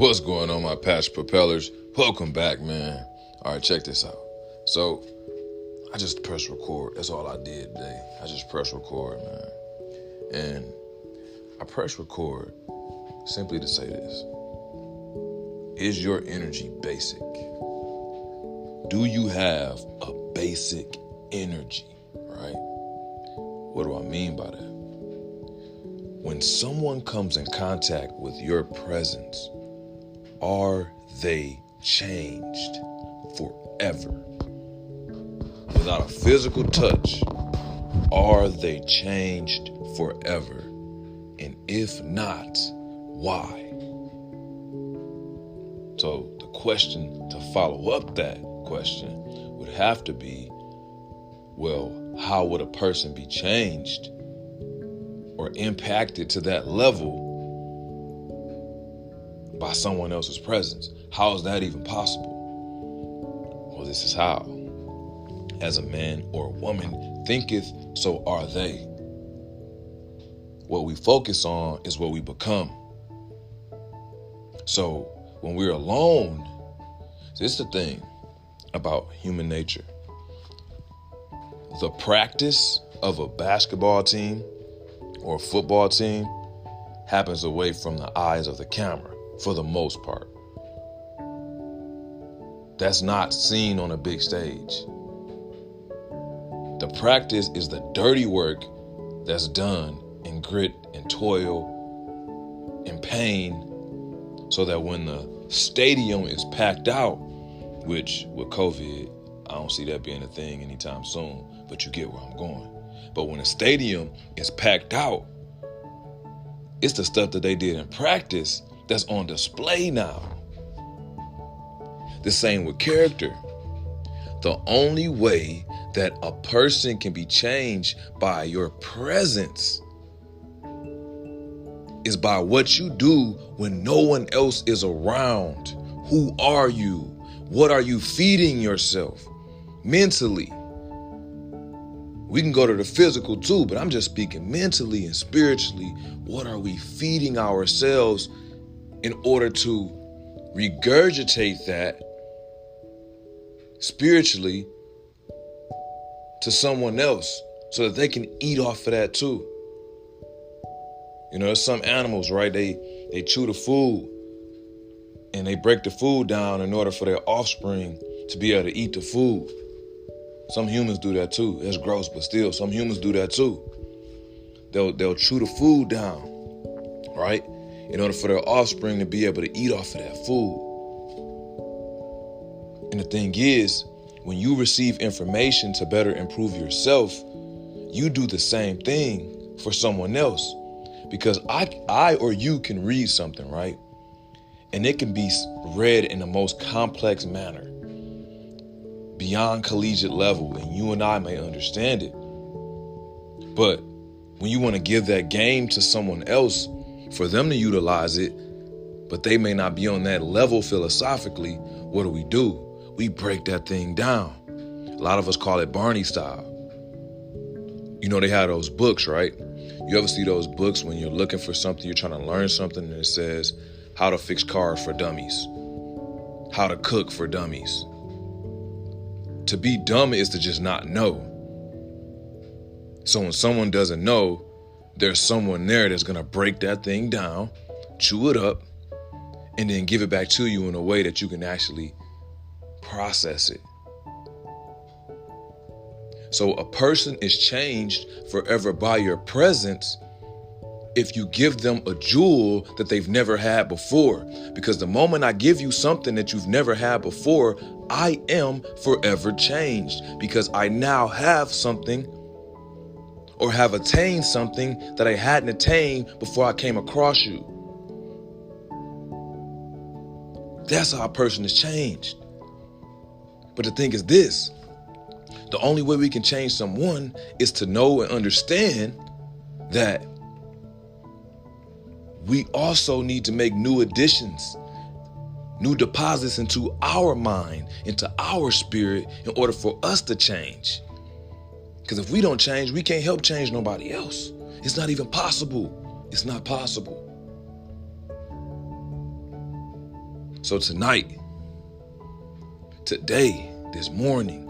What's going on, my patch propellers? Welcome back, man. All right, check this out. So, I just pressed record. That's all I did today. I just pressed record, man. And I pressed record simply to say this. Is your energy basic? Do you have a basic energy, right? What do I mean by that? When someone comes in contact with your presence, are they changed forever? Without a physical touch, are they changed forever? And if not, why? So the question to follow up that question would have to be, well, how would a person be changed or impacted to that level by someone else's presence? How is that even possible? Well, this is how. As a man or a woman thinketh, so are they. What we focus on is what we become. So when we're alone, this is the thing about human nature. The practice of a basketball team or a football team happens away from the eyes of the camera for the most part. That's not seen on a big stage. The practice is the dirty work that's done in grit and toil and pain, so that when the stadium is packed out, which with COVID, I don't see that being a thing anytime soon, but you get where I'm going. But when a stadium is packed out, it's the stuff that they did in practice that's on display now. The same with character. The only way that a person can be changed by your presence is by what you do when no one else is around. Who are you? What are you feeding yourself mentally? We can go to the physical too, but I'm just speaking mentally and spiritually. What are we feeding ourselves in order to regurgitate that spiritually to someone else so that they can eat off of that too? You know, there's some animals, right? They chew the food and they break the food down in order for their offspring to be able to eat the food. Some humans do that too. That's gross, but still, some humans do that too. They'll chew the food down, right? In order for their offspring to be able to eat off of that food. And the thing is, when you receive information to better improve yourself, you do the same thing for someone else. Because I or you can read something, right? And it can be read in the most complex manner, beyond collegiate level, and you and I may understand it. But when you want to give that game to someone else for them to utilize it, but they may not be on that level philosophically, what do? We break that thing down. A lot of us call it Barney style. You know, they have those books, right? You ever see those books when you're looking for something, you're trying to learn something, and it says how to fix cars for dummies, how to cook for dummies. To be dumb is to just not know. So when someone doesn't know, there's someone there that's going to break that thing down, chew it up, and then give it back to you in a way that you can actually process it. So a person is changed forever by your presence if you give them a jewel that they've never had before. Because the moment I give you something that you've never had before, I am forever changed, because I now have something or have attained something that I hadn't attained before I came across you. That's how a person is changed. But the thing is this. The only way we can change someone is to know and understand that we also need to make new additions, new deposits into our mind, into our spirit, in order for us to change. Because if we don't change, we can't help change nobody else. It's not even possible. It's not possible. So tonight, today, this morning,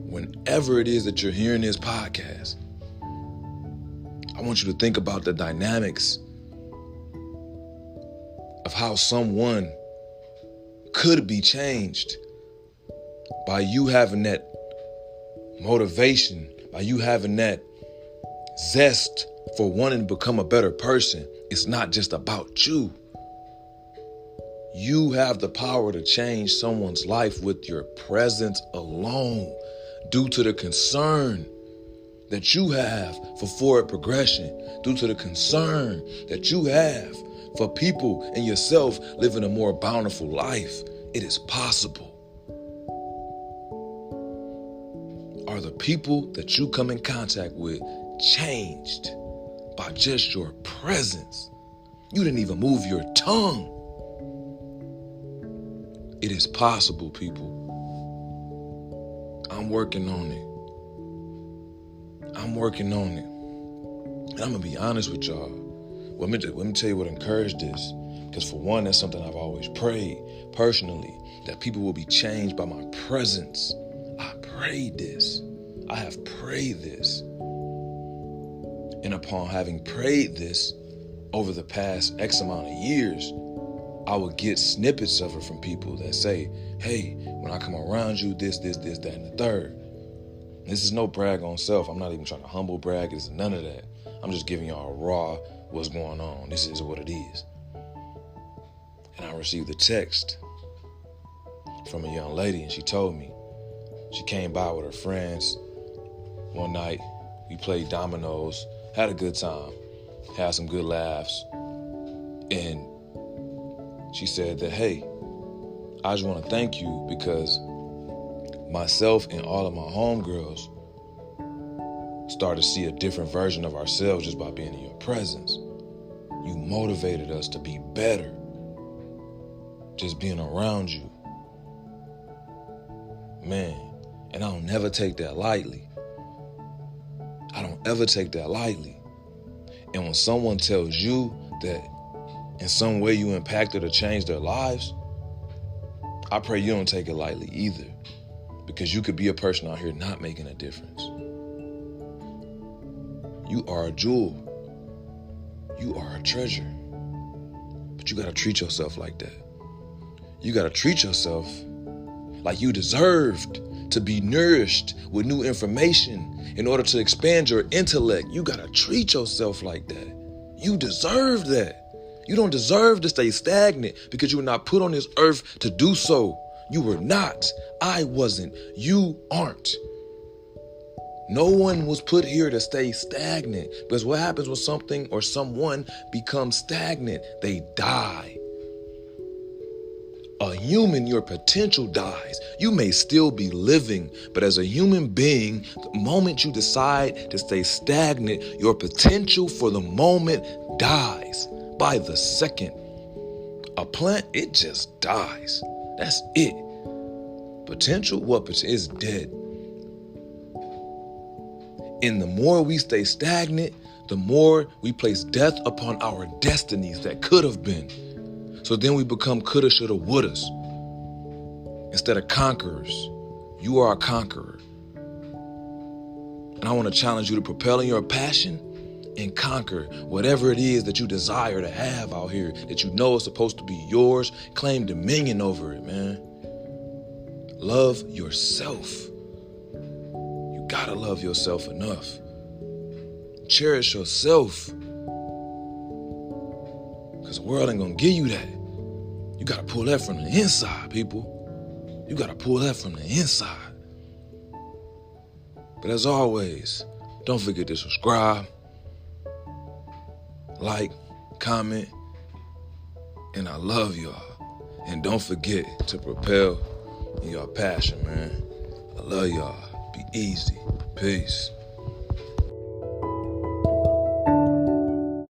whenever it is that you're hearing this podcast, I want you to think about the dynamics of how someone could be changed by you having that motivation, by you having that zest for wanting to become a better person. It's not just about you. You have the power to change someone's life with your presence alone, due to the concern that you have for forward progression, due to the concern that you have for people and yourself living a more bountiful life. It is possible. Are the people that you come in contact with changed by just your presence? You didn't even move your tongue. It is possible, people. I'm working on it. And I'm going to be honest with y'all. Let me tell you what encouraged this. Because for one, that's something I've always prayed personally, that people will be changed by my presence. I prayed this. I have prayed this. And upon having prayed this over the past X amount of years, I would get snippets of it from people that say, hey, when I come around you, this, that, and the third. This is no brag on self. I'm not even trying to humble brag. It's none of that. I'm just giving y'all raw what's going on. This is what it is. And I received a text from a young lady, and she told me she came by with her friends one night. We played dominoes, had a good time, had some good laughs. And she said that, hey, I just want to thank you because myself and all of my homegirls started to see a different version of ourselves just by being in your presence. You motivated us to be better just being around you. Man, and I don't never take that lightly. I don't ever take that lightly. And when someone tells you that in some way you impacted or changed their lives, I pray you don't take it lightly either. Because you could be a person out here not making a difference. You are a jewel. You are a treasure. But you gotta treat yourself like that. You gotta treat yourself like you deserved to be nourished with new information in order to expand your intellect. You gotta treat yourself like that. You deserve that. You don't deserve to stay stagnant because you were not put on this earth to do so. You were not. I wasn't. You aren't. No one was put here to stay stagnant. Because what happens when something or someone becomes stagnant? They die. A human, your potential dies. You may still be living, but as a human being, the moment you decide to stay stagnant, your potential for the moment dies by the second. A plant, it just dies. That's it. Potential, is dead. And the more we stay stagnant, the more we place death upon our destinies that could have been. So then we become coulda, shoulda, wouldas. Instead of conquerors. You are a conqueror. And I want to challenge you to propel in your passion and conquer whatever it is that you desire to have out here, that you know is supposed to be yours. Claim dominion over it, man. Love yourself. You gotta love yourself enough. Cherish yourself. Because the world ain't gonna give you that. You gotta pull that from the inside, people. You gotta pull that from the inside. But as always, don't forget to subscribe, like, comment, and I love y'all. And don't forget to propel in your passion, man. I love y'all. Be easy. Peace.